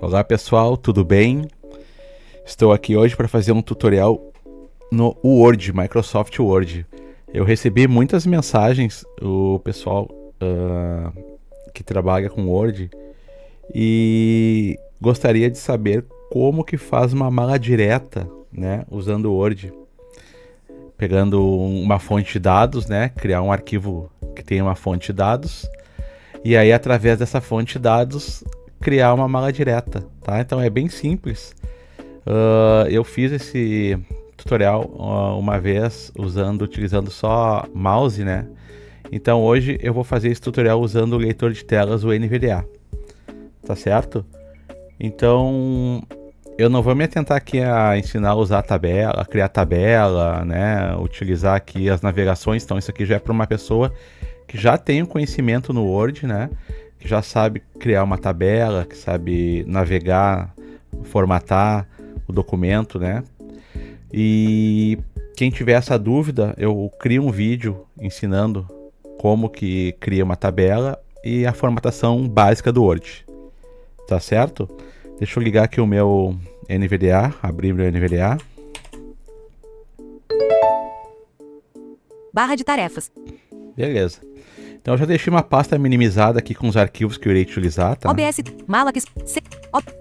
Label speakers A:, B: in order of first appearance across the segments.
A: Olá pessoal, tudo bem? Estou aqui hoje para fazer um tutorial no Word, Microsoft Word. Eu recebi muitas mensagens, o pessoal que trabalha com Word, e gostaria de saber como que faz uma mala direta, né, usando o Word. Pegando uma fonte de dados, né, criar um arquivo que tenha uma fonte de dados, e aí através dessa fonte de dados criar uma mala direta, tá? Então é bem simples. Eu fiz esse tutorial uma vez utilizando só mouse, né? Então hoje eu vou fazer esse tutorial usando o leitor de telas, o NVDA, tá certo? Então eu não vou me atentar aqui a ensinar a usar a tabela, a criar tabela, né? Utilizar aqui as navegações. Então isso aqui já é para uma pessoa que já tem um conhecimento no Word, né? Que já sabe criar uma tabela, que sabe navegar, formatar o documento, né? E quem tiver essa dúvida, eu crio um vídeo ensinando como que cria uma tabela e a formatação básica do Word, tá certo? Deixa eu ligar aqui o meu NVDA, abrir meu NVDA.
B: Barra de tarefas.
A: Beleza. Então eu já deixei uma pasta minimizada aqui com os arquivos que eu irei utilizar, tá?
B: OBS, Malac,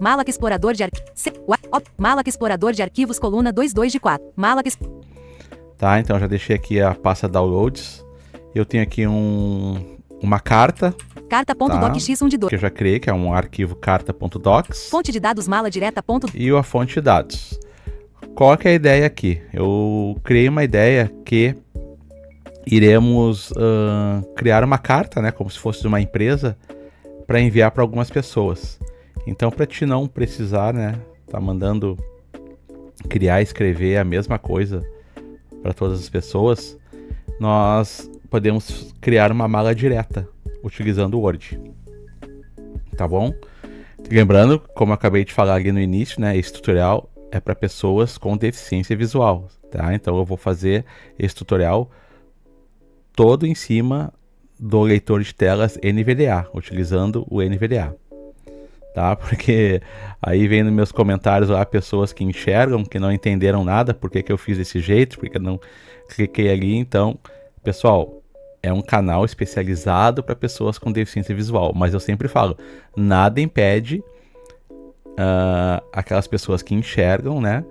B: Malac Explorador de Arquivos, Malac Explorador de Arquivos, coluna 22 de 4, Malac.
A: Tá, então eu já deixei aqui a pasta Downloads. Eu tenho aqui uma carta.
B: Carta.docx1 de 2.
A: Que eu já criei, que é um arquivo carta.docs.
B: Fonte de dados mala direta.
A: E a fonte de dados. Qual que é a ideia aqui? Eu criei uma ideia que iremos criar uma carta, né, como se fosse de uma empresa, para enviar para algumas pessoas. Então, para te não precisar, né, tá mandando criar e escrever a mesma coisa para todas as pessoas, nós podemos criar uma mala direta utilizando o Word. Tá bom? Lembrando, como eu acabei de falar ali no início, né, esse tutorial é para pessoas com deficiência visual, tá? Então eu vou fazer esse tutorial todo em cima do leitor de telas NVDA, utilizando o NVDA, tá? Porque aí vem nos meus comentários lá pessoas que enxergam, que não entenderam nada, por que eu fiz desse jeito, porque eu não cliquei ali. Então, pessoal, é um canal especializado para pessoas com deficiência visual, mas eu sempre falo, nada impede aquelas pessoas que enxergam, né,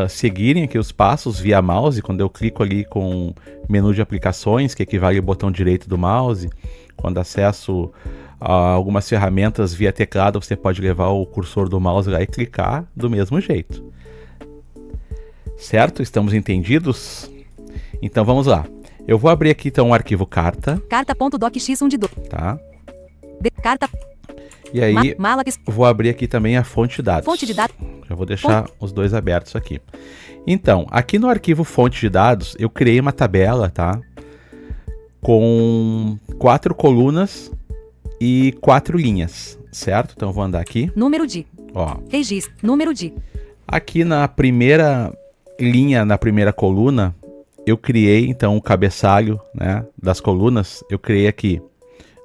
A: seguirem aqui os passos via mouse. Quando eu clico ali com menu de aplicações, que equivale ao botão direito do mouse, quando acesso a algumas ferramentas via teclado, você pode levar o cursor do mouse lá e clicar do mesmo jeito. Certo? Estamos entendidos? Então vamos lá. Eu vou abrir aqui então o arquivo carta.
B: Carta.docx1 de 2.
A: Tá?
B: Carta.
A: E aí,
B: Malac.
A: vou abrir aqui também a fonte de dados.
B: Fonte de dados.
A: Já vou deixar os dois abertos aqui. Então, aqui no arquivo fonte de dados, eu criei uma tabela, tá? Com 4 colunas e 4 linhas, certo? Então, eu vou andar aqui.
B: Número de.
A: Ó.
B: Registro. Número de.
A: Aqui na primeira linha, na primeira coluna, eu criei, então, o cabeçalho, né, das colunas. Eu criei aqui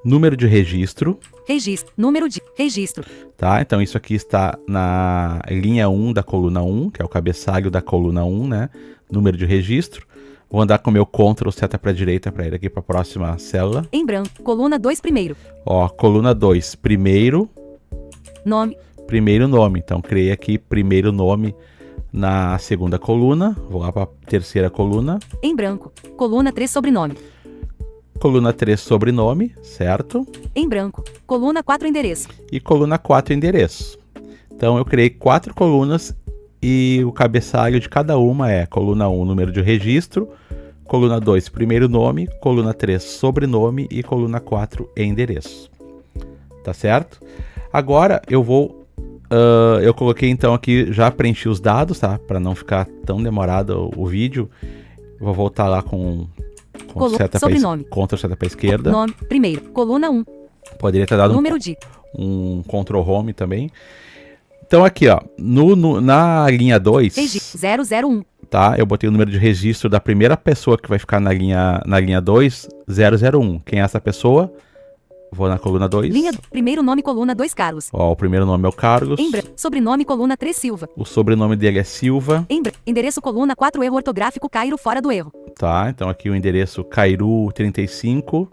A: número de registro.
B: Registro. Número de registro.
A: Tá? Então isso aqui está na linha 1 da coluna 1, que é o cabeçalho da coluna 1, né? Número de registro. Vou andar com o meu Ctrl seta para a direita para ir aqui para a próxima célula.
B: Em branco. Coluna 2 primeiro.
A: Ó, coluna 2, primeiro
B: Nome.
A: Primeiro nome. Então criei aqui primeiro nome na segunda coluna. Vou lá para a terceira coluna.
B: Em branco. Coluna 3 sobrenome.
A: Coluna 3, sobrenome, certo?
B: Em branco. Coluna 4, endereço.
A: E coluna 4, endereço. Então eu criei 4 colunas e o cabeçalho de cada uma é coluna 1, número de registro, coluna 2, primeiro nome, coluna 3, sobrenome e coluna 4, endereço. Tá certo? Agora eu vou... eu coloquei então aqui, já preenchi os dados, tá? Para não ficar tão demorado o vídeo. Vou voltar lá com...
B: sobrenome.
A: Ctrl seta para a esquerda.
B: Nome, primeiro, coluna 1.
A: Poderia ter dado
B: número de
A: um Ctrl Home também. Então aqui, ó, na linha 2,
B: 001.
A: Tá? Eu botei o número de registro da primeira pessoa que vai ficar na linha 2, 001. Quem é essa pessoa? Vou na coluna 2.
B: Linha, primeiro nome, coluna 2, Carlos.
A: Ó, o primeiro nome é o Carlos.
B: Sobrenome, coluna 3, Silva.
A: O sobrenome dele é Silva.
B: Endereço, coluna 4, erro ortográfico, Cairo, fora do erro.
A: Tá, então aqui o endereço Cairu 35.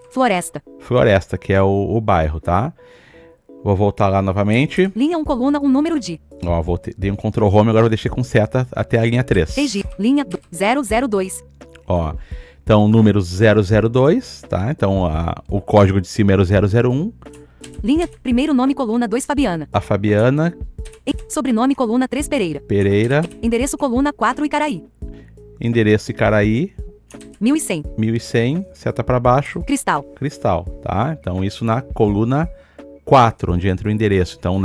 A: Floresta, que é o bairro, tá? Vou voltar lá novamente.
B: Linha 1, coluna 1, número de.
A: Ó, dei um Ctrl Home, agora vou deixar com seta até a linha 3.
B: Linha 002.
A: Ó, então número 002, tá? Então o código de cima era o 001.
B: Linha, primeiro nome, coluna 2, Fabiana.
A: A Fabiana.
B: Sobrenome, coluna 3, Pereira. Endereço, coluna 4, Icaraí.
A: Endereço Icaraí.
B: 1100.
A: 1100, seta para baixo.
B: Cristal,
A: tá? Então isso na coluna 4, onde entra o endereço. Então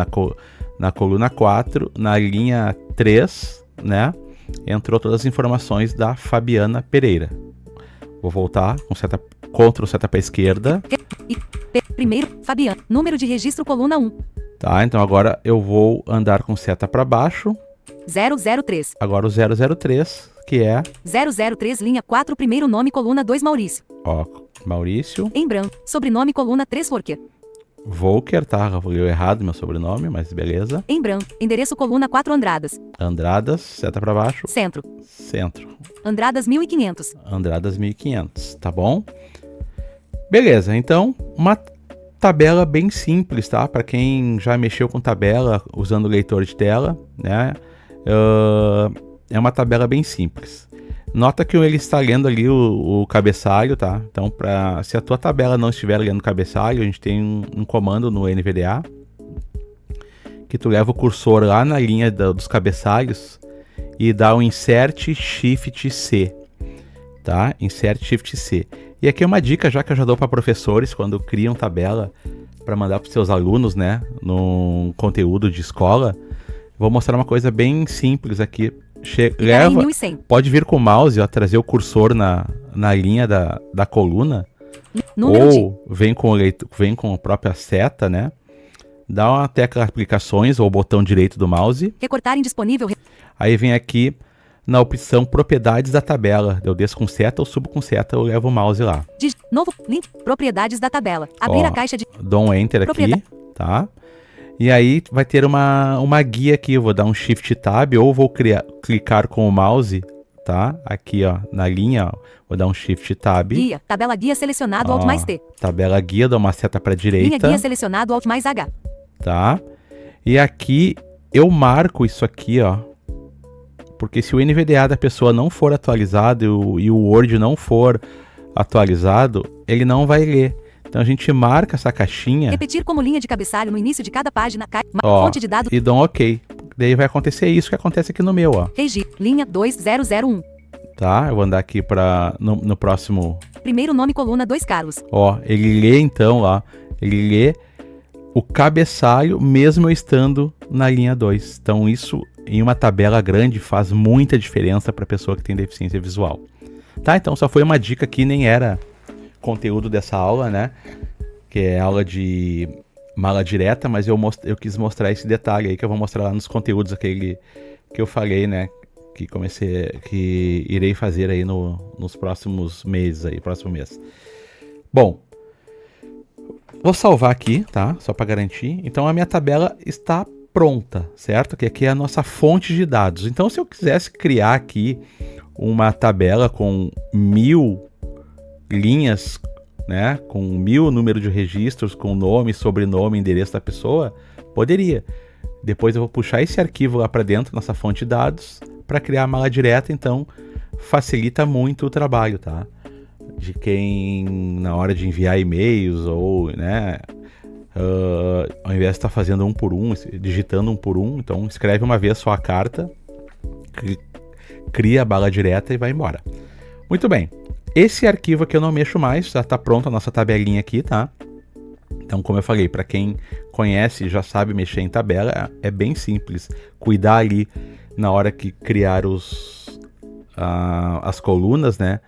A: na coluna 4, na linha 3, né? Entrou todas as informações da Fabiana Pereira. Vou voltar com Ctrl seta para esquerda.
B: Primeiro, Fabiana. Número de registro, coluna 1.
A: Tá, então agora eu vou andar com seta para baixo.
B: 003.
A: Agora o 003, que é...
B: 003, linha 4, primeiro nome, coluna 2, Maurício.
A: Ó, Maurício.
B: Em branco. Sobrenome, coluna 3, Volker.
A: Volker, tá? Eu errado meu sobrenome, mas beleza.
B: Em branco. Endereço, coluna 4, Andradas.
A: Andradas, seta para baixo.
B: Centro. Andradas 1500.
A: Andradas 1500, tá bom? Beleza, então uma tabela bem simples, tá? Para quem já mexeu com tabela usando leitor de tela, né? É uma tabela bem simples. Nota que ele está lendo ali o cabeçalho, tá? Então, se a tua tabela não estiver lendo o cabeçalho, a gente tem um comando no NVDA que tu leva o cursor lá na linha dos cabeçalhos e dá o Insert Shift C, tá? Insert Shift C. E aqui é uma dica já que eu já dou para professores quando criam tabela para mandar para os seus alunos, né? No conteúdo de escola. Vou mostrar uma coisa bem simples aqui. Pode vir com o mouse, ó, trazer o cursor na linha da coluna. Ou vem com a própria seta, né? Dá uma tecla aplicações ou botão direito do mouse.
B: Recortar indisponível.
A: Aí vem aqui na opção propriedades da tabela. Eu desço com seta ou subo com seta, eu levo o mouse lá.
B: Novo link, propriedades da tabela. Abrir a caixa de...
A: Dou um enter aqui, tá? E aí vai ter uma guia aqui, eu vou dar um Shift Tab ou vou clicar com o mouse, tá? Aqui, ó, na linha, ó, vou dar um Shift Tab.
B: Guia, tabela guia selecionado, Alt mais T.
A: Tabela guia, dou uma seta para direita.
B: Linha guia selecionado, Alt mais H.
A: Tá? E aqui eu marco isso aqui, ó. Porque se o NVDA da pessoa não for atualizado e o Word não for atualizado, ele não vai ler. Então a gente marca essa caixinha.
B: Repetir como linha de cabeçalho no início de cada página.
A: Fonte de dados. E dá um OK. Daí vai acontecer isso que acontece aqui no meu, ó.
B: Linha 2001.
A: Tá? Eu vou andar aqui no próximo.
B: Primeiro nome, coluna 2, Carlos.
A: Ó, ele lê então, ó. Ele lê o cabeçalho mesmo eu estando na linha 2. Então isso em uma tabela grande faz muita diferença para pessoa que tem deficiência visual. Tá? Então só foi uma dica que nem era conteúdo dessa aula, né? Que é aula de mala direta, mas eu quis mostrar esse detalhe aí que eu vou mostrar lá nos conteúdos aquele que eu falei, né? Que irei fazer aí nos próximos meses aí, próximo mês. Bom, vou salvar aqui, tá? Só para garantir. Então a minha tabela está pronta, certo? Que aqui é a nossa fonte de dados. Então se eu quisesse criar aqui uma tabela com 1000 linhas, né, com 1000 número de registros, com nome, sobrenome, endereço da pessoa, poderia. Depois eu vou puxar esse arquivo lá para dentro, nossa fonte de dados, para criar a mala direta, então facilita muito o trabalho, tá? De quem, na hora de enviar e-mails ou, né, ao invés de estar fazendo um por um, digitando um por um, então escreve uma vez só a carta, cria a mala direta e vai embora. Muito bem. Esse arquivo aqui eu não mexo mais, já está pronta a nossa tabelinha aqui, tá? Então, como eu falei, para quem conhece e já sabe mexer em tabela, é bem simples. Cuidar ali na hora que criar as colunas, né?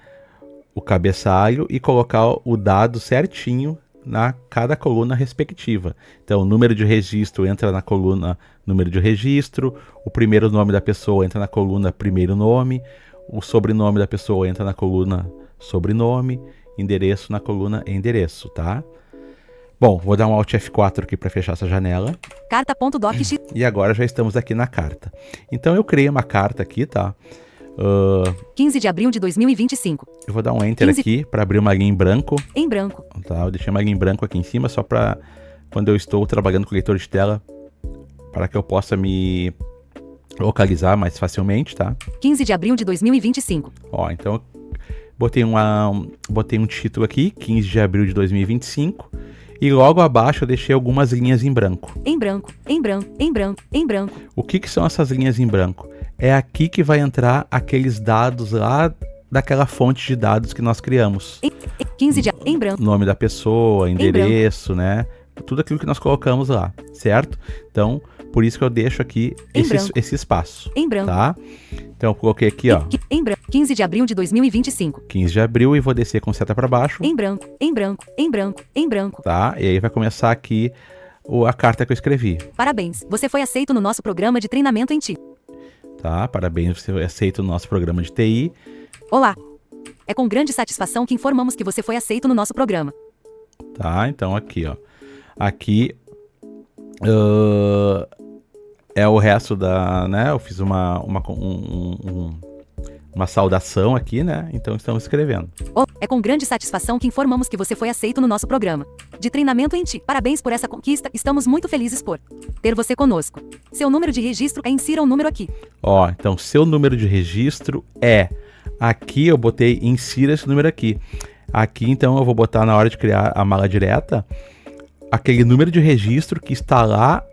A: O cabeçalho e colocar o dado certinho na cada coluna respectiva. Então, o número de registro entra na coluna número de registro, o primeiro nome da pessoa entra na coluna primeiro nome, o sobrenome da pessoa entra na coluna sobrenome, endereço na coluna endereço, tá? Bom, vou dar um Alt F4 aqui para fechar essa janela.
B: Carta.docx.
A: E agora já estamos aqui na carta. Então eu criei uma carta aqui, tá?
B: 15 de abril de 2025.
A: Eu vou dar um Enter
B: 15.
A: aqui para abrir uma linha em branco.
B: Em branco.
A: Tá? Eu deixei uma linha em branco aqui em cima só para quando eu estou trabalhando com o leitor de tela, para que eu possa me localizar mais facilmente, tá?
B: 15 de abril de 2025.
A: Ó, então eu botei um título aqui, 15 de abril de 2025. E logo abaixo eu deixei algumas linhas em branco.
B: Em branco, em branco, em branco, em branco.
A: O que são essas linhas em branco? É aqui que vai entrar aqueles dados lá daquela fonte de dados que nós criamos.
B: 15 de em branco.
A: Nome da pessoa, endereço, né? Tudo aquilo que nós colocamos lá, certo? Então, por isso que eu deixo aqui esse espaço.
B: Em branco.
A: Tá? Então eu coloquei aqui, ó.
B: Em branco. 15 de abril de 2025.
A: 15 de abril e vou descer com seta para baixo.
B: Em branco, em branco, em branco, em branco.
A: Tá? E aí vai começar aqui a carta que eu escrevi.
B: Parabéns, você foi aceito no nosso programa de treinamento em TI.
A: Tá? Parabéns, você foi aceito no nosso programa de TI.
B: Olá. É com grande satisfação que informamos que você foi aceito no nosso programa.
A: Tá? Então aqui, ó. Aqui é o resto da, né? Eu fiz uma saudação aqui, né? Então estamos escrevendo.
B: É com grande satisfação que informamos que você foi aceito no nosso programa de treinamento em TI. Parabéns por essa conquista, estamos muito felizes por ter você conosco. Seu número de registro insira um número aqui.
A: Ó, então seu número de registro é... Aqui eu botei insira esse número aqui. Aqui então eu vou botar na hora de criar a mala direta aquele número de registro que está lá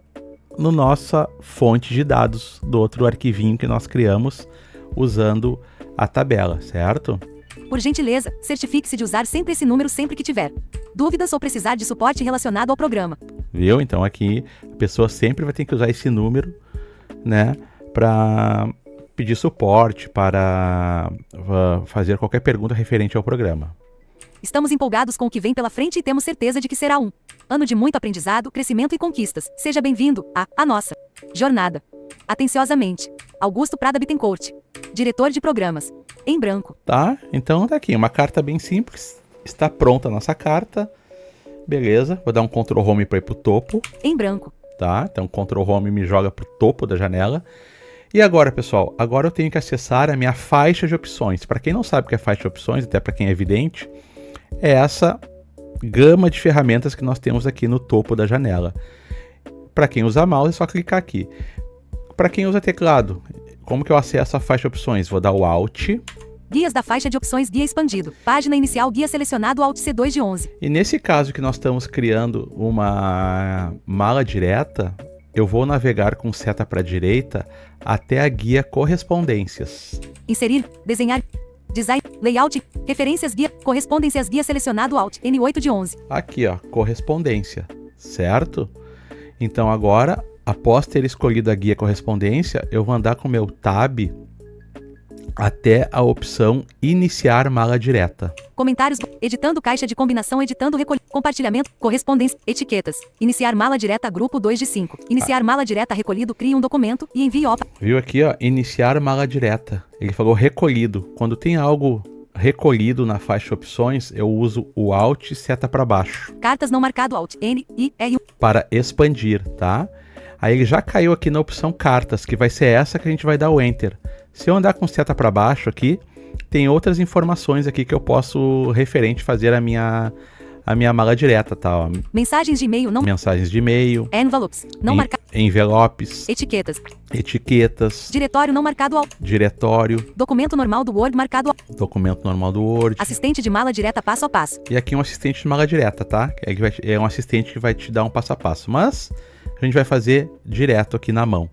A: no nossa fonte de dados do outro arquivinho que nós criamos usando a tabela, certo?
B: Por gentileza, certifique-se de usar sempre esse número sempre que tiver dúvidas ou precisar de suporte relacionado ao programa.
A: Viu? Então aqui a pessoa sempre vai ter que usar esse número, né, para pedir suporte, para fazer qualquer pergunta referente ao programa.
B: Estamos empolgados com o que vem pela frente e temos certeza de que será um ano de muito aprendizado, crescimento e conquistas. Seja bem-vindo à nossa jornada. Atenciosamente, Augusto Prada Bittencourt, diretor de programas. Em branco.
A: Tá? Então tá aqui, uma carta bem simples. Está pronta a nossa carta. Beleza, vou dar um Ctrl Home para ir pro topo.
B: Em branco.
A: Tá? Então Ctrl Home me joga pro topo da janela. E agora, pessoal, agora eu tenho que acessar a minha faixa de opções. Para quem não sabe o que é faixa de opções, até para quem é evidente, é essa gama de ferramentas que nós temos aqui no topo da janela. Para quem usa mouse, é só clicar aqui. Para quem usa teclado, como que eu acesso a faixa de opções? Vou dar o Alt.
B: Guias da faixa de opções, guia expandido. Página inicial, guia selecionado, Alt C2 de 11.
A: E nesse caso que nós estamos criando uma mala direta, eu vou navegar com seta para a direita até a guia correspondências.
B: Inserir, desenhar, design, layout, referências, guia, correspondências, guia selecionado, Alt N8 de 11.
A: Aqui, ó, correspondência, certo? Então agora, após ter escolhido a guia correspondência, eu vou andar com o meu tab até a opção iniciar mala direta.
B: Comentários, editando caixa de combinação, editando compartilhamento, correspondência, etiquetas. Iniciar mala direta, grupo 2 de 5. Iniciar mala direta recolhido, crie um documento e envie OPA.
A: Viu aqui, ó, iniciar mala direta. Ele falou recolhido. Quando tem algo recolhido na faixa opções, eu uso o Alt seta para baixo.
B: Cartas não marcado, Alt N, I, R, U.
A: Para expandir, tá? Aí ele já caiu aqui na opção cartas, que vai ser essa que a gente vai dar o Enter. Se eu andar com seta para baixo aqui, tem outras informações aqui que eu posso referente fazer a minha mala direta, tá? Ó.
B: Mensagens de e-mail não.
A: Mensagens de e-mail.
B: Envelopes não marcado.
A: Envelopes.
B: Etiquetas.
A: Etiquetas.
B: Diretório não marcado ao.
A: Diretório.
B: Documento normal do Word marcado ao.
A: Documento normal do Word.
B: Assistente de mala direta passo a passo.
A: E aqui um assistente de mala direta, tá? É um assistente que vai te dar um passo a passo. Mas a gente vai fazer direto aqui na mão.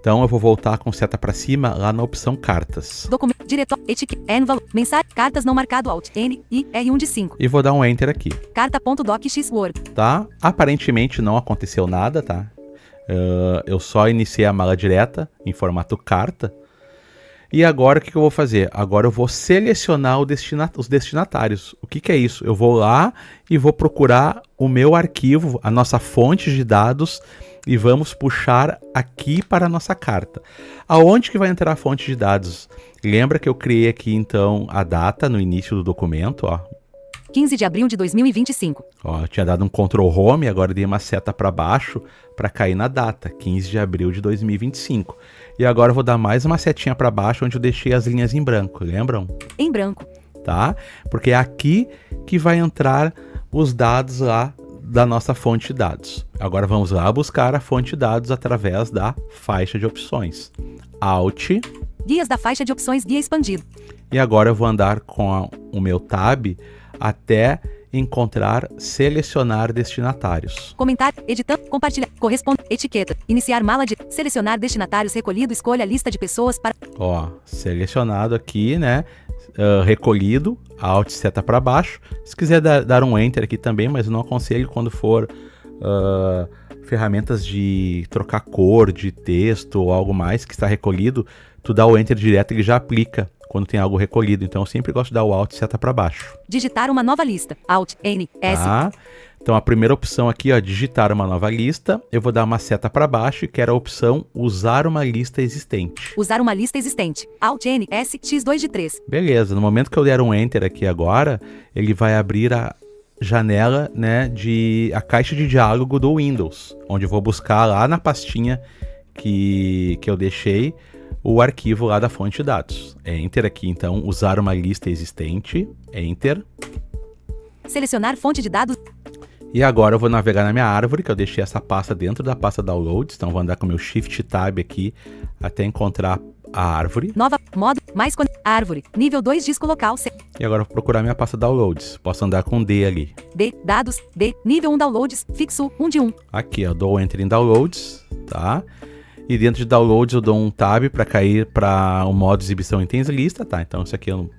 A: Então eu vou voltar com seta para cima lá na opção cartas.
B: Documento, diretório, etiqueta, envelope, mensagem, cartas não marcado, Alt, N, I, R1 de 5.
A: E vou dar um Enter aqui.
B: Carta.docx Word.
A: Tá? Aparentemente não aconteceu nada, tá? Eu só iniciei a mala direta em formato carta. E agora o que eu vou fazer? Agora eu vou selecionar os destinatários. O que é isso? Eu vou lá e vou procurar o meu arquivo, a nossa fonte de dados, e vamos puxar aqui para a nossa carta. Aonde que vai entrar a fonte de dados? Lembra que eu criei aqui então a data no início do documento, ó.
B: 15 de abril de 2025.
A: Ó, eu tinha dado um Ctrl Home, agora eu dei uma seta para baixo para cair na data, 15 de abril de 2025. E agora eu vou dar mais uma setinha para baixo onde eu deixei as linhas em branco, lembram?
B: Em branco.
A: Tá? Porque é aqui que vai entrar os dados lá da nossa fonte de dados. Agora vamos lá buscar a fonte de dados através da faixa de opções. Alt.
B: Guias da faixa de opções, guia expandido.
A: E agora eu vou andar com o meu tab até encontrar selecionar destinatários.
B: Comentar, editar, compartilhar, corresponder, etiqueta, iniciar mala de, selecionar destinatários recolhido, escolha a lista de pessoas para...
A: Ó, selecionado aqui, né? Recolhido, Alt seta para baixo. Se quiser dar um Enter aqui também, mas eu não aconselho quando for ferramentas de trocar cor de texto ou algo mais que está recolhido, tu dá o Enter direto e ele já aplica quando tem algo recolhido. Então eu sempre gosto de dar o Alt seta para baixo.
B: Digitar uma nova lista. Alt, N, S.
A: Tá? Então a primeira opção aqui, ó, digitar uma nova lista. Eu vou dar uma seta para baixo e quero a opção usar uma lista existente.
B: Usar uma lista existente. Alt, N, S, X2 de 3.
A: Beleza, no momento que eu der um Enter aqui agora, ele vai abrir a janela, né, a caixa de diálogo do Windows, onde eu vou buscar lá na pastinha que eu deixei o arquivo lá da fonte de dados. Enter aqui, então, usar uma lista existente. Enter.
B: Selecionar fonte de dados.
A: E agora eu vou navegar na minha árvore, que eu deixei essa pasta dentro da pasta Downloads. Então eu vou andar com o meu Shift Tab aqui até encontrar a árvore.
B: Nova, modo, mais árvore, nível 2, disco local, C.
A: E agora eu vou procurar minha pasta Downloads. Posso andar com D ali.
B: D, dados, D, nível 1 downloads, fixo, 1 de 1.
A: Aqui, eu dou Enter em Downloads, tá? E dentro de Downloads eu dou um Tab para cair para o modo exibição itens lista, tá? Então isso aqui o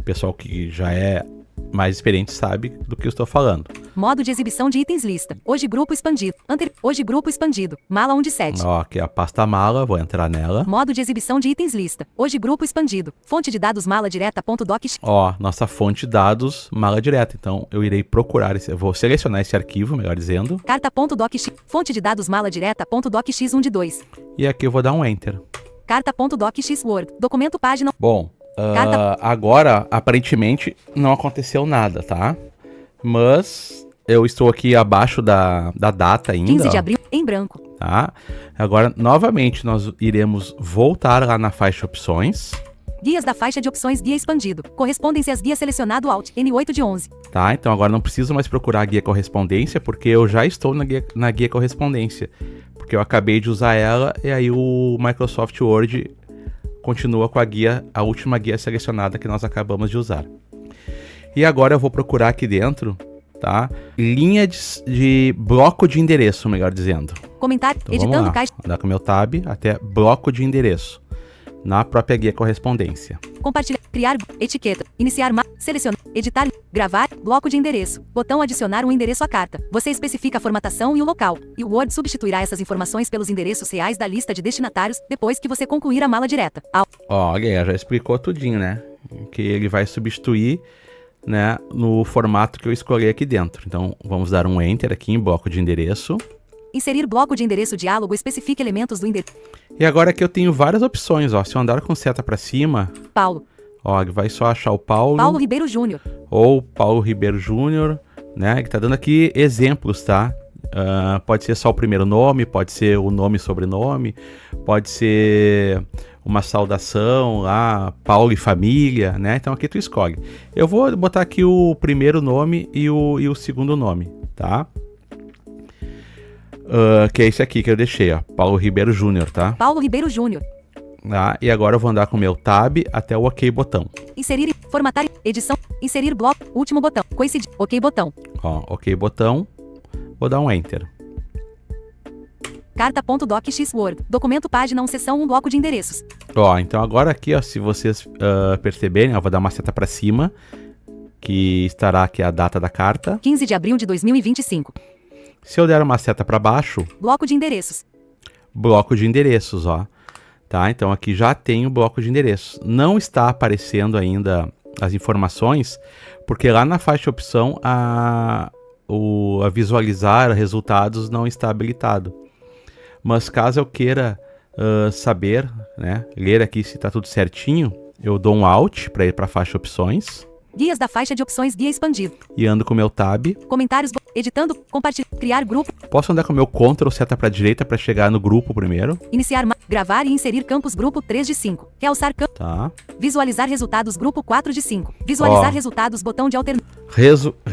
A: pessoal que já é mais experiente sabe do que eu estou falando.
B: Modo de exibição de itens lista. Hoje grupo expandido. Hoje grupo expandido. Mala 1 de 7.
A: Ó, aqui é a pasta mala, vou entrar nela.
B: Modo de exibição de itens lista. Hoje grupo expandido. Fonte de dados mala direta.docx.
A: Ó, nossa fonte de dados mala direta. Então eu irei procurar eu vou selecionar esse arquivo, melhor dizendo.
B: Carta.docx. Fonte de dados mala direta.docx 1 de 2.
A: E aqui eu vou dar um Enter.
B: Carta.docx Word. Documento página.
A: Bom, agora aparentemente não aconteceu nada, tá? Mas eu estou aqui abaixo da data ainda.
B: 15 de abril, em branco.
A: Tá? Agora, novamente, nós iremos voltar lá na faixa opções.
B: Guias da faixa de opções, guia expandido. Correspondências, guia selecionado Alt, N8 de 11.
A: Tá, então agora não preciso mais procurar a guia correspondência, porque eu já estou na guia correspondência. Porque eu acabei de usar ela e aí o Microsoft Word continua com a última guia selecionada que nós acabamos de usar. E agora eu vou procurar aqui dentro, tá? Linha de bloco de endereço, melhor dizendo.
B: Comentário,
A: Então,
B: editando caixa.
A: Vou andar com o meu tab até bloco de endereço, na própria guia correspondência.
B: Compartilhar, criar, etiqueta, iniciar, selecionar, editar, gravar, bloco de endereço, botão adicionar um endereço à carta. Você especifica a formatação e o local, e o Word substituirá essas informações pelos endereços reais da lista de destinatários depois que você concluir a mala direta.
A: Olha, já explicou tudinho, né? Que ele vai substituir, né, no formato que eu escolhi aqui dentro. Então, vamos dar um Enter aqui em bloco de endereço.
B: Inserir bloco de endereço diálogo, especifique elementos do endereço.
A: E agora aqui eu tenho várias opções, ó. Se eu andar com seta para cima,
B: Paulo.
A: Ó, ele vai só achar o Paulo.
B: Paulo Ribeiro Júnior.
A: Ou Paulo Ribeiro Júnior, né? Ele tá dando aqui exemplos, tá? Pode ser só o primeiro nome, pode ser o nome e sobrenome, pode ser uma saudação lá, Paulo e família, né? Então aqui tu escolhe. Eu vou botar aqui o primeiro nome e o segundo nome, tá? Que é esse aqui que eu deixei, ó, Paulo Ribeiro Júnior, tá?
B: Paulo Ribeiro Júnior.
A: Ah, e agora eu vou andar com o meu tab até o OK botão.
B: Inserir, formatar, edição, inserir bloco, último botão, coincidir, OK botão.
A: Ó, OK botão, vou dar um Enter.
B: Carta.docx Word, documento página 1, seção 1, bloco de endereços.
A: Ó, então agora aqui, ó, se vocês perceberem, eu vou dar uma seta para cima, que estará aqui a data da carta.
B: 15 de abril de 2025.
A: Se eu der uma seta para baixo,
B: bloco de endereços.
A: Bloco de endereços, ó. Tá? Então aqui já tem o bloco de endereços. Não está aparecendo ainda as informações, porque lá na faixa opção a visualizar resultados não está habilitado. Mas caso eu queira saber, né, ler aqui se está tudo certinho, eu dou um Alt para ir para a faixa opções.
B: Guias da faixa de opções, guia expandido.
A: E ando com o meu Tab.
B: Comentários, editando, compartilhar, criar grupo,
A: Posso andar com o meu Ctrl seta para direita para chegar no grupo primeiro.
B: iniciar, gravar e inserir campos grupo 3 de 5. Realçar campo,
A: Tá.
B: visualizar resultados grupo 4 de 5. Visualizar
A: Ó.
B: resultados, botão de alternativa.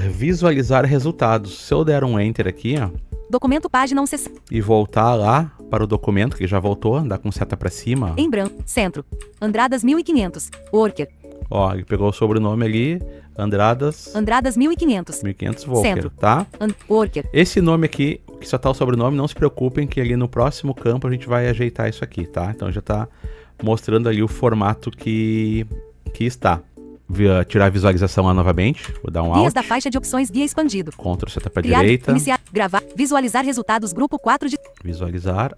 A: Visualizar resultados. Se eu der um Enter aqui, ó,
B: Documento página 1 sessão.
A: e voltar lá para o documento, que já voltou, andar com seta para cima, ó.
B: Em branco, centro. Andradas 1500. Worker.
A: Ó, ele pegou o sobrenome ali, Andradas,
B: Andradas 1500.
A: 1500 Volker,
B: Centro.
A: tá?
B: Worker.
A: Esse nome aqui, que só tá o sobrenome, não se preocupem que ali no próximo campo a gente vai ajeitar isso aqui, tá? Então já tá mostrando ali o formato que está. Tirar a visualização lá novamente, vou dar um
B: Guias
A: Alt,
B: da faixa de opções, guia expandido.
A: Ctrl seta para
B: Criar,
A: direita,
B: iniciar, gravar, visualizar resultados grupo 4 de...
A: visualizar,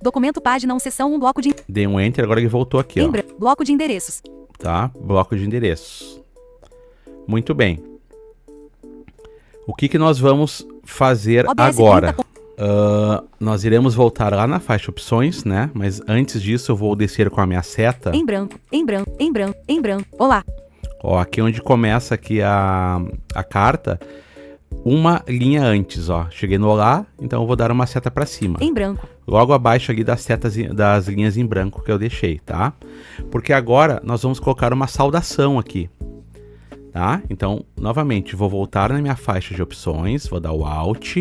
B: Documento página 1 seção 1 bloco de...
A: dei um Enter, agora ele voltou aqui,
B: Em
A: ó,
B: branco, bloco de endereços.
A: tá? Bloco de endereços. Muito bem. O que que nós vamos fazer
B: OBS
A: agora?
B: 30
A: Nós iremos voltar lá na faixa opções, né? Mas antes disso eu vou descer com a minha seta.
B: Em branco, em branco, em branco, em branco. Olá.
A: Ó, aqui onde começa aqui a carta, uma linha antes, ó. Cheguei no Olá, então eu vou dar uma seta para cima.
B: Em branco.
A: Logo abaixo ali das setas, das linhas em branco que eu deixei, tá? Porque agora nós vamos colocar uma saudação aqui, tá? Então, novamente, vou voltar na minha faixa de opções, vou dar o Alt.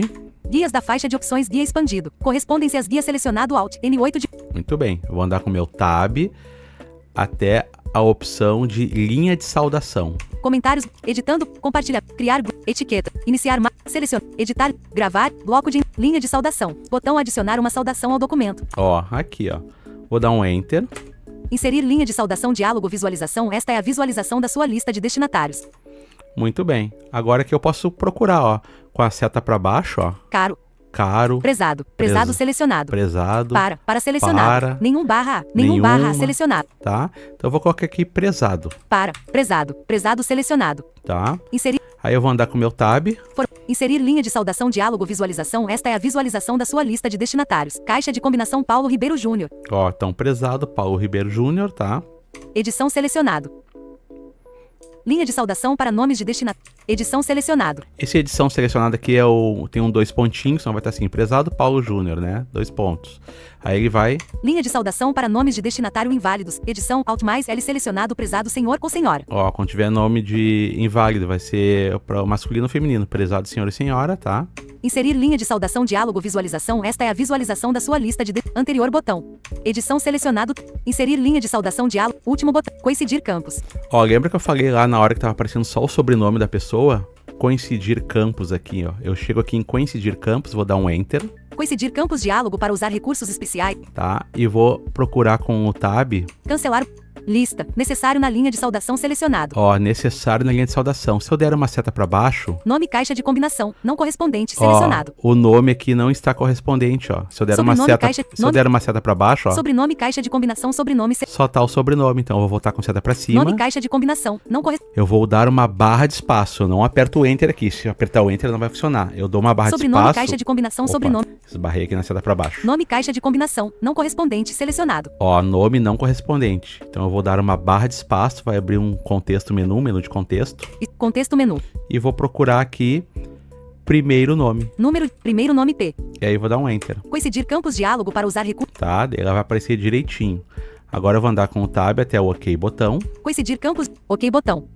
B: Guias da faixa de opções, guia expandido. Correspondência às guias selecionado Alt. N8 de...
A: Muito bem, eu vou andar com o meu Tab até a opção de linha de saudação.
B: Comentários, editando, compartilhar, criar, etiqueta, iniciar, selecionar, editar, gravar, bloco de... Linha de saudação. Botão adicionar uma saudação ao documento.
A: Ó, aqui, ó. Vou dar um Enter.
B: Inserir linha de saudação, diálogo, visualização. Esta é a visualização da sua lista de destinatários.
A: Muito bem. Agora que eu posso procurar, ó, com a seta para baixo, ó.
B: Caro,
A: Caro,
B: prezado, prezado selecionado.
A: prezado,
B: Para selecionado.
A: Para.
B: Nenhum barra A, nenhum barra A
A: Nenhuma.
B: selecionado.
A: tá? Então eu vou colocar aqui prezado,
B: Para, prezado selecionado.
A: tá?
B: Inserir,
A: Aí eu vou andar com o meu Tab.
B: inserir linha de saudação, diálogo, visualização. Esta é a visualização da sua lista de destinatários. Caixa de combinação Paulo Ribeiro Júnior.
A: Ó, tão prezado, Paulo Ribeiro Júnior, tá?
B: Edição selecionado. Linha de saudação para nomes de destinatário. Edição selecionado.
A: Esse edição selecionada aqui tem 2 pontinhos, então vai estar assim, prezado Paulo Júnior, né? 2 pontos. Aí ele vai,
B: Linha de saudação para nomes de destinatário inválidos. Edição Alt mais L selecionado, prezado senhor ou senhora.
A: ó, quando tiver nome de inválido, vai ser para o masculino ou feminino, prezado senhor e senhora, tá?
B: Inserir linha de saudação, diálogo, visualização. Esta é a visualização da sua lista de... Anterior botão. Edição selecionado. Inserir linha de saudação, diálogo. Último botão. Coincidir campos.
A: Ó, lembra que eu falei lá na hora que tava aparecendo só o sobrenome da pessoa? Coincidir campos aqui, ó. Eu chego aqui em coincidir campos, vou dar um Enter,
B: Coincidir campos, diálogo para usar recursos especiais.
A: tá? E vou procurar com o Tab,
B: Cancelar. Lista. Necessário na linha de saudação selecionado.
A: ó, necessário na linha de saudação. Se eu der uma seta para baixo,
B: Nome caixa de combinação. Não correspondente. Selecionado.
A: ó, o nome aqui não está correspondente, ó. Se eu der uma
B: Sobrenome,
A: seta,
B: caixa,
A: se eu
B: nome-
A: der uma seta para baixo, ó,
B: Sobrenome caixa de combinação. Sobrenome.
A: só tá o sobrenome, então eu vou voltar com seta para cima.
B: Nome caixa de combinação. Não correspondente.
A: Eu vou dar uma barra de espaço, eu não aperto o Enter aqui. Se eu apertar o Enter não vai funcionar. Eu dou uma barra de
B: Sobrenome
A: espaço.
B: caixa de combinação.
A: Opa,
B: Sobrenome.
A: esbarrei aqui na seta para baixo.
B: Nome caixa de combinação. Não correspondente. Selecionado.
A: Ó, nome não correspondente. Então eu vou dar uma barra de espaço, vai abrir um contexto menu de contexto.
B: E contexto menu.
A: E vou procurar aqui primeiro nome.
B: Número. Primeiro nome P.
A: E aí eu vou dar um Enter,
B: Coincidir campos, diálogo para usar recursos.
A: tá? Daí ela vai aparecer direitinho. Agora eu vou andar com o Tab até o OK botão
B: Coincidir campos. OK botão.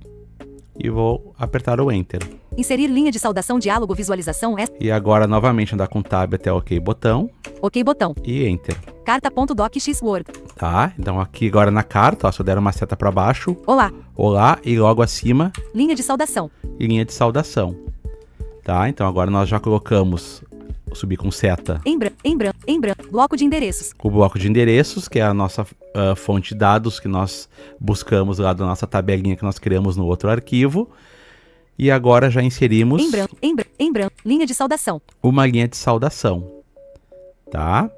A: e vou apertar o Enter.
B: Inserir linha de saudação, diálogo, visualização.
A: E agora novamente andar com o Tab até o OK botão
B: OK botão.
A: e Enter,
B: Carta.docx Word.
A: tá? Então aqui agora na carta, ó, se eu der uma seta para baixo,
B: Olá.
A: olá, e logo acima,
B: Linha de saudação.
A: linha de saudação, tá? Então agora nós já colocamos, vou subir com seta,
B: Em branco. Bloco de endereços.
A: o bloco de endereços, que é a nossa fonte de dados que nós buscamos lá da nossa tabelinha que nós criamos no outro arquivo. E agora já inserimos
B: Em branco. Linha de saudação.
A: uma linha de saudação, tá?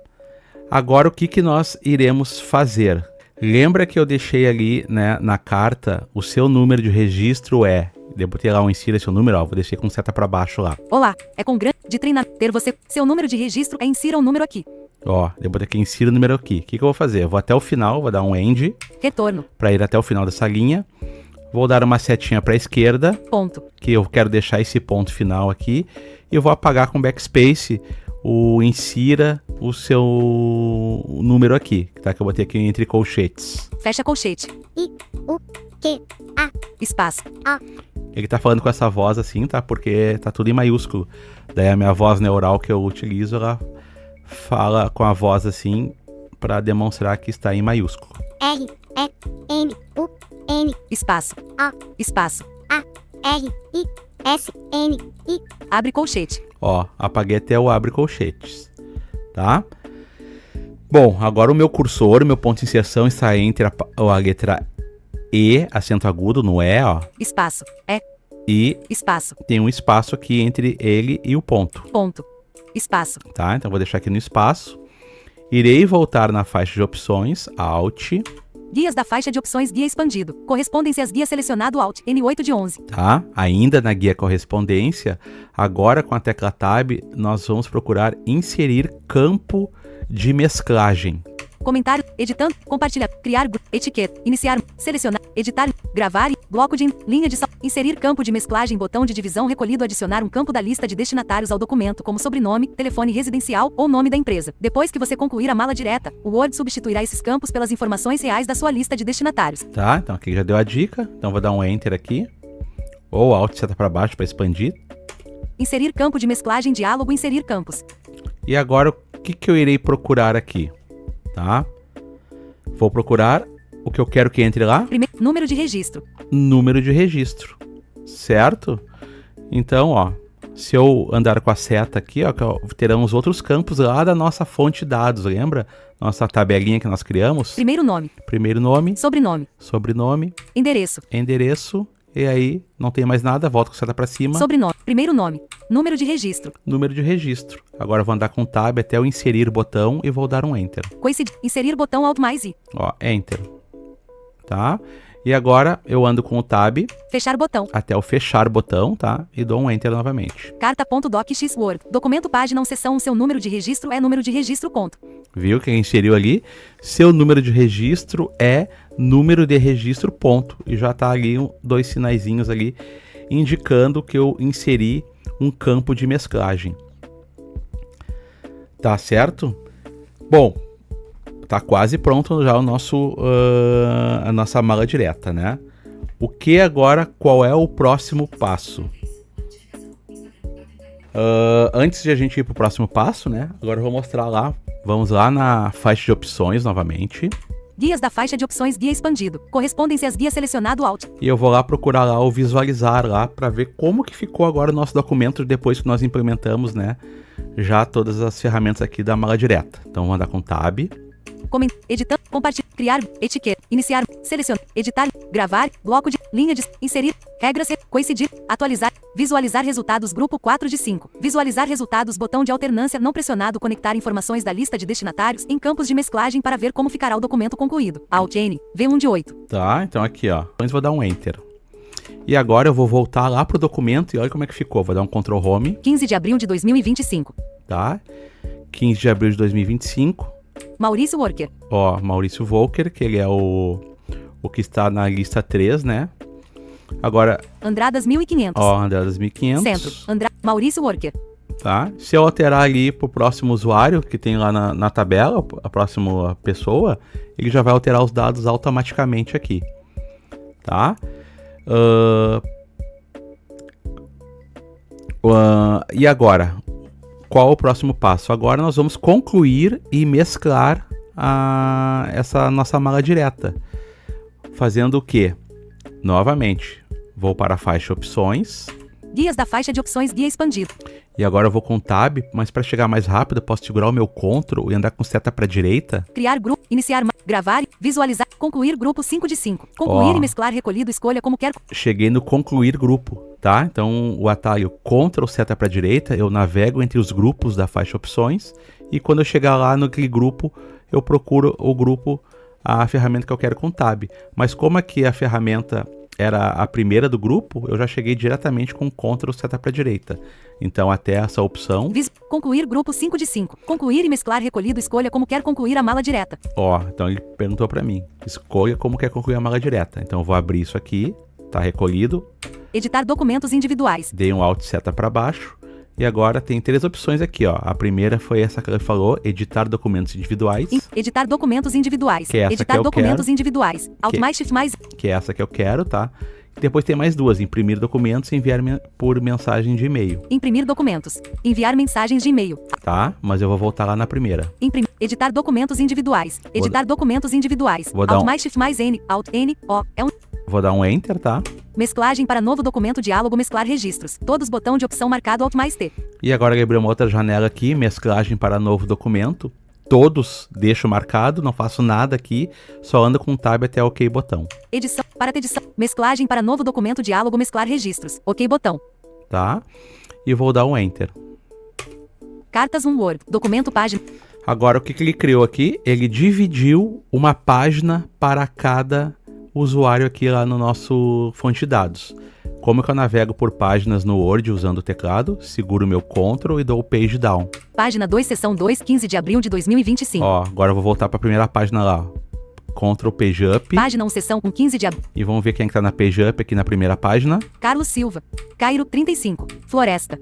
A: Agora o que que nós iremos fazer? Lembra que eu deixei ali, né, na carta, o seu número de registro é... Eu botei lá insira seu número, ó, vou deixar com seta para baixo lá.
B: Olá. É com grande de treinar. Ter você. Seu número de registro é insira um número aqui.
A: Ó, eu botei aqui insira o número aqui. O que que eu vou fazer? Eu vou até o final, vou dar um end
B: Retorno.
A: para ir até o final dessa linha. Vou dar uma setinha para a esquerda,
B: ponto,
A: que eu quero deixar esse ponto final aqui. E eu vou apagar com backspace insira o seu número aqui, tá? Que eu botei aqui entre colchetes.
B: fecha colchete, espaço,
A: Ele tá falando com essa voz assim, tá? Porque tá tudo em maiúsculo. Daí a minha voz neural que eu utilizo, ela fala com a voz assim para demonstrar que está em maiúsculo.
B: espaço, espaço, abre colchete,
A: Ó, apaguei até o abre colchetes, tá? Bom, agora o meu cursor, o meu ponto de inserção está entre a letra E, acento agudo no E, ó.
B: espaço,
A: E
B: espaço,
A: tem um espaço aqui entre ele e o ponto,
B: ponto, espaço,
A: tá? Então vou deixar aqui no espaço. Irei voltar na faixa de opções, Alt,
B: guias da faixa de opções guia expandido, correspondência às guias selecionado Alt, N8 de 11,
A: tá? Ainda na guia correspondência, agora com a tecla Tab, nós vamos procurar inserir campo de mesclagem.
B: comentário, editando, compartilhar, criar, etiqueta, iniciar, selecionar, editar, gravar, bloco de linha de inserir campo de mesclagem, botão de divisão recolhido, adicionar um campo da lista de destinatários ao documento como sobrenome, telefone residencial ou nome da empresa. Depois que você concluir a mala direta, o Word substituirá esses campos pelas informações reais da sua lista de destinatários.
A: Tá? Então aqui já deu a dica, então vou dar um Enter aqui, ou Alt seta para baixo para expandir.
B: Inserir campo de mesclagem, diálogo, inserir campos.
A: E agora o que eu irei procurar aqui? Tá? Vou procurar o que eu quero que entre lá.
B: Primeiro, número de registro.
A: Número de registro, certo? Então, ó, se eu andar com a seta aqui, ó, teremos outros campos lá da nossa fonte de dados, lembra? Nossa tabelinha que nós criamos.
B: Primeiro nome.
A: Primeiro nome,
B: Sobrenome.
A: sobrenome,
B: Endereço.
A: endereço, e aí não tem mais nada, volta com a seta para cima.
B: Sobrenome. Primeiro nome. Número de registro.
A: Número de registro. Agora eu vou andar com Tab até o inserir botão e vou dar um Enter.
B: Coincidir. Inserir botão Alt mais I.
A: Ó, Enter. Tá? E agora eu ando com o Tab
B: Fechar botão.
A: até o fechar botão, tá? E dou um Enter novamente.
B: Carta.docx Word. Documento página 1 seção 1. Seu número de registro é número de registro ponto.
A: Viu que ele inseriu ali? Seu número de registro é número de registro ponto. E já tá ali dois sinaizinhos ali indicando que eu inseri um campo de mesclagem. Tá certo? Bom, tá quase pronto já o nosso, a nossa mala direta, né? O que agora, qual é o próximo passo? Antes de a gente ir pro próximo passo, né? Agora eu vou mostrar lá. Vamos lá na faixa de opções novamente.
B: Guias da faixa de opções guia expandido. Correspondência às guias selecionado Alt.
A: E eu vou lá procurar lá o visualizar lá para ver como que ficou agora o nosso documento depois que nós implementamos, né? Já todas as ferramentas aqui da mala direta. Então vou andar com Tab.
B: Editar, compartilhar, criar, etiqueta, iniciar, selecionar, editar, gravar, bloco de, linha de, inserir, regras, coincidir, atualizar, visualizar resultados, grupo 4 de 5, visualizar resultados, botão de alternância não pressionado, conectar informações da lista de destinatários em campos de mesclagem para ver como ficará o documento concluído. Alt N, V1 de 8.
A: Tá, então aqui ó, depois vou dar um Enter. E agora eu vou voltar lá pro documento e olha como é que ficou, vou dar um Ctrl Home.
B: 15 de abril de 2025.
A: Tá, 15 de abril de 2025.
B: Maurício Worker.
A: Ó, Maurício Volker, que ele é o que está na lista 3, né? Agora,
B: Andradas 1500.
A: ó, Andradas 1500.
B: Centro. Maurício Worker.
A: Tá? Se eu alterar ali pro próximo usuário, que tem lá na tabela, a próxima pessoa, ele já vai alterar os dados automaticamente aqui. Tá? E agora? Qual o próximo passo? Agora nós vamos concluir e mesclar essa nossa mala direta. Fazendo o quê? Novamente, vou para a faixa opções.
B: Guias da faixa de opções guia expandido.
A: E agora eu vou com Tab, mas para chegar mais rápido eu posso segurar o meu Ctrl e andar com seta para a direita.
B: Criar grupo, iniciar, gravar, visualizar, concluir grupo 5 de 5. Concluir
A: Ó.
B: e mesclar recolhido, escolha como quer.
A: Cheguei no concluir grupo, tá? Então o atalho Ctrl seta para a direita, eu navego entre os grupos da faixa opções e quando eu chegar lá naquele grupo, eu procuro o grupo, a ferramenta que eu quero com Tab. Mas como aqui a ferramenta era a primeira do grupo, eu já cheguei diretamente com Ctrl seta para a direita. Então até essa opção.
B: Concluir grupo 5 de 5. Concluir e mesclar recolhido, escolha como quer concluir a mala direta.
A: Ó, então ele perguntou para mim, escolha como quer concluir a mala direta. Então eu vou abrir isso aqui, Tá recolhido.
B: Editar documentos individuais.
A: Dei um Alt seta para baixo. E agora tem 3 opções aqui, ó. A primeira foi essa que ele falou, editar documentos individuais.
B: Editar documentos individuais.
A: Que é essa
B: editar
A: que eu
B: documentos
A: quero.
B: individuais. Alt mais Shift mais.
A: Que é essa que eu quero, tá? Depois tem mais 2, imprimir documentos e enviar por mensagem de e-mail.
B: Imprimir documentos. Enviar mensagens de e-mail.
A: Tá? Mas eu vou voltar lá na primeira.
B: Editar documentos individuais. Editar documentos individuais.
A: Vou dar
B: Alt mais Shift mais N. Alt N. O. É um.
A: Vou dar um Enter, tá?
B: Mesclagem para novo documento diálogo mesclar registros. Todos botão de opção marcado Alt mais T.
A: E agora eu abri uma outra janela aqui, mesclagem para novo documento. Todos deixo marcado, não faço nada aqui, só ando com o tab até OK botão.
B: Edição, para edição, mesclagem para novo documento diálogo mesclar registros. OK botão.
A: Tá? E vou dar um Enter.
B: Cartas Word, documento página.
A: Agora o que ele criou aqui? Ele dividiu uma página para cada usuário aqui lá no nosso fonte de dados. Como que eu navego por páginas no Word usando o teclado? Seguro o meu Ctrl e dou o Page Down.
B: Página 2, seção 2, 15 de abril de 2025.
A: Ó, agora eu vou voltar para a primeira página lá. Ctrl Page Up.
B: Página 1, seção 1, 15 de abril.
A: E vamos ver quem tá na Page Up aqui na primeira página.
B: Carlos Silva. Cairo 35. Floresta.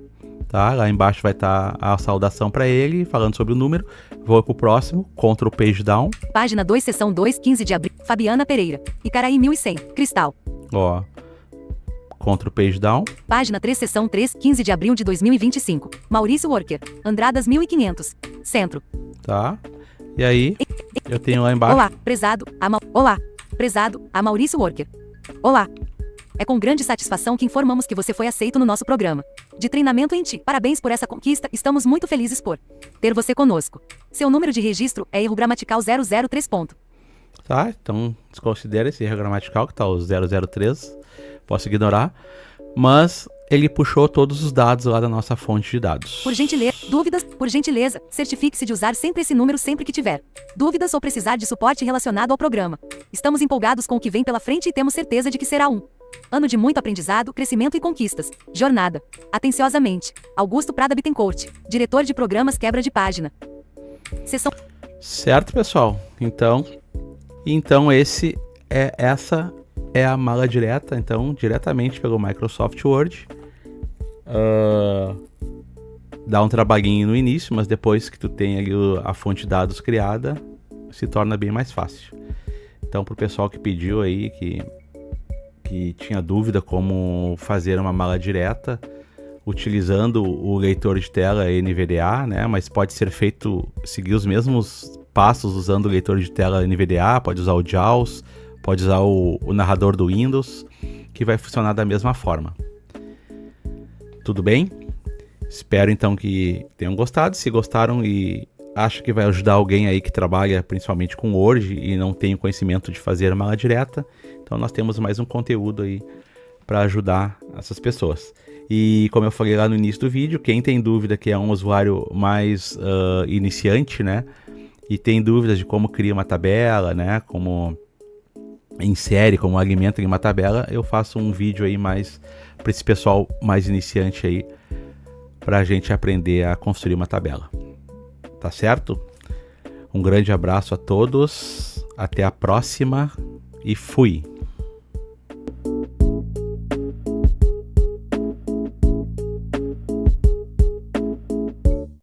A: Tá, lá embaixo vai estar a saudação para ele, falando sobre o número. Vou pro próximo, Ctrl Page Down.
B: Página 2, seção 2, 15 de abril. Fabiana Pereira. Icaraí 1100. Cristal.
A: Ó, Ctrl Page Down.
B: Página 3, seção 3, 15 de abril de 2025. Maurício Worker. Andradas 1500. Centro.
A: Tá. E aí, eu tenho lá embaixo.
B: Olá, prezado. Olá, prezado. A Maurício Worker. Olá. É com grande satisfação que informamos que você foi aceito no nosso programa de treinamento em Ti. Parabéns por essa conquista, estamos muito felizes por ter você conosco. Seu número de registro é erro gramatical 003 ponto.
A: Tá, então desconsidera esse erro gramatical que tá o 003. Posso ignorar. Mas ele puxou todos os dados lá da nossa fonte de dados.
B: Por gentileza, certifique-se de usar sempre esse número sempre que tiver dúvidas ou precisar de suporte relacionado ao programa. Estamos empolgados com o que vem pela frente e temos certeza de que será um ano de muito aprendizado, crescimento e conquistas. Jornada. Atenciosamente. Augusto Prada Bittencourt, diretor de programas quebra de página. Seção.
A: Certo, pessoal? Então essa é a mala direta, então, diretamente pelo Microsoft Word. Dá um trabalhinho no início, mas depois que tu tem ali a fonte de dados criada, se torna bem mais fácil. Então, pro pessoal que pediu aí, que tinha dúvida como fazer uma mala direta utilizando o leitor de tela NVDA, né? Mas pode ser feito, seguir os mesmos passos usando o leitor de tela NVDA, pode usar o JAWS, pode usar o narrador do Windows, que vai funcionar da mesma forma. Tudo bem? Espero então que tenham gostado. Se gostaram e acham que vai ajudar alguém aí que trabalha principalmente com Word e não tem o conhecimento de fazer mala direta, então nós temos mais um conteúdo aí para ajudar essas pessoas. E como eu falei lá no início do vídeo, quem tem dúvida que é um usuário mais iniciante, né, e tem dúvidas de como cria uma tabela, né, como insere, como alimenta em uma tabela, eu faço um vídeo aí mais para esse pessoal mais iniciante aí, para a gente aprender a construir uma tabela. Tá certo? Um grande abraço a todos, até a próxima e fui!